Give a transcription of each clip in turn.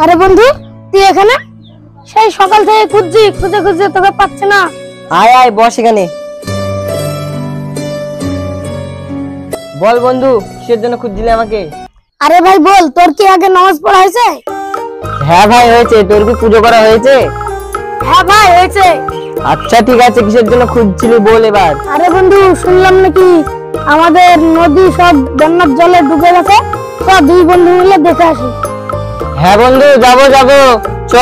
আরে বন্ধু, তুই এখানে? সেই সকাল থেকে খুঁজছি, খুঁজে খুঁজে তোকে পাচ্ছি না। আয় আয় বস এখানে। বল বন্ধু, কিসের জন্য খুঁজছিলি আমাকে? আরে ভাই বল, তোর কি আগে নামাজ পড়া হয়েছে? হ্যাঁ ভাই হয়েছে। তোর কি পুজো করা হয়েছে? হ্যাঁ ভাই হয়েছে। আচ্ছা ঠিক আছে, কিসের জন্য খুঁজছিলি বল এবার। আরে বন্ধু, শুনলাম নাকি আমাদের নদী সব বন্যার জলে ডুবে গেছে, তো দুই বন্ধু মিলে দেখে আসি। হ্যাঁ বন্ধু, যাবো যাবো, চ।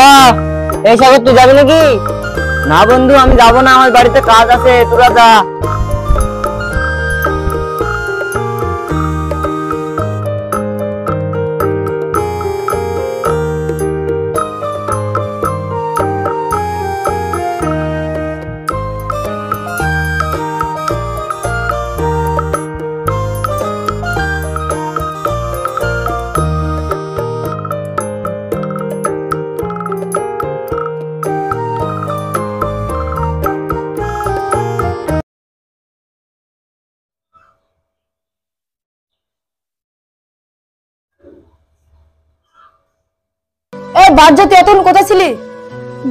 এই সাগর তুই যাবি নাকি? না বন্ধু আমি যাবো না, আমার বাড়িতে কাজ আছে, তোরা যা। এই বাজ্য, তুই এতক্ষণ কোথায় ছিলি?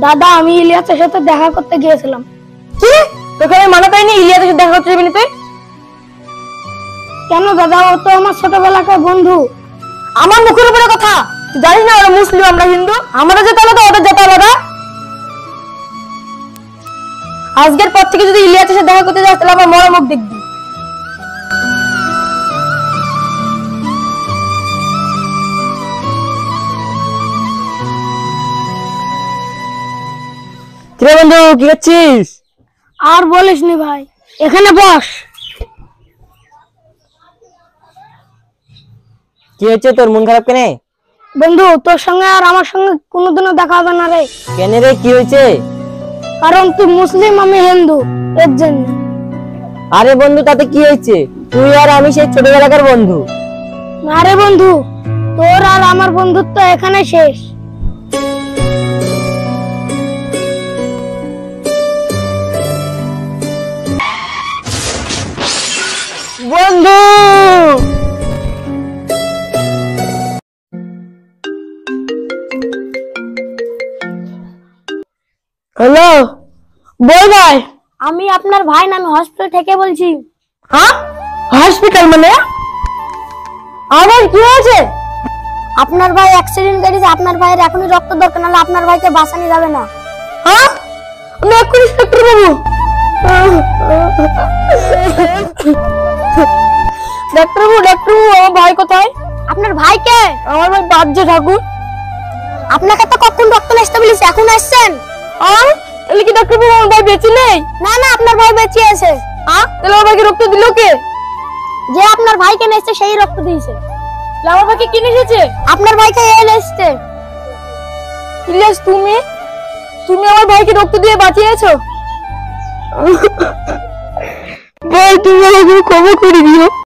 দাদা, আমি ইলিয়াসের সাথে দেখা করতে গিয়েছিলাম। কি? তোকে আমি মানা করিনি ইলিয়াসের সাথে দেখা করতে যাবি না তুই? কেন দাদা, ও তো আমার ছোটবেলাকার বন্ধু। আমার মুখের উপরে কথা? তুই জানিস না ওরা মুসলিম, আমরা হিন্দু। আমাদের যেতে আলাদা, ওদের যেতে আলাদা। আজকের পর থেকে যদি ইলিয়াসের সাথে দেখা করতে যাস, তাহলে আমার মরা মুখ দেখবি। কিরে বন্ধু, কি করছিস? আর বলিস নি ভাই, এখানে বস। কি হচ্ছে তোর, মন খারাপ কেনে? বন্ধু, তোর সঙ্গে আর আমার সঙ্গে কোনোদিনও দেখা হবে না রে। কেন রে, কি হয়েছে? কারণ তুই মুসলিম, আমি হিন্দু, এর জন্য। আরে বন্ধু, তাতে কি হয়েছে? তুই আর আমি সেই ছোটবেলাকার বন্ধু। না রে বন্ধু, তোর আর আমার বন্ধুত্ব এখানে শেষ। বন্ধু হ্যালো, বল ভাই। আমি আপনার ভাই না, আমি হসপিটাল থেকে বলছি। হ্যাঁ, হসপিটাল মানে? আমার কি হয়েছে? আপনার ভাই অ্যাক্সিডেন্ট করেছে, আপনার ভাইয়ের এখনই রক্ত দরকার, নাহলে আপনার ভাইকে বাঁচানো যাবে না। হ্যাঁ, আমি এক্ষুনি ডাক্তার বাবু। ডাক্তারবাবু, ডাক্তারবাবু, আমার ভাই কোথায়? আপনার ভাই কে? আমার ভাই বাজ্য ঠাকুর। আপনাকে তো কখন রক্ত আসতে বলেছি, এখন আসছেন? তাহলে কি ডাক্তারবাবু আমার ভাই বেঁচে নেই? না না, আপনার ভাই বেঁচে আছে। তাহলে আমার ভাইকে রক্ত দিল কে? যে আপনার ভাইকে নেছে সেই রক্ত দিয়েছে। আমার ভাইকে কি নেছে? আপনার ভাইকে এনেছে। ইলিয়াস, তুমি আমার ভাইকে রক্ত দিয়ে বাঁচিয়েছো। ভাই, তুমি আমাকে ক্ষমা করে দিও।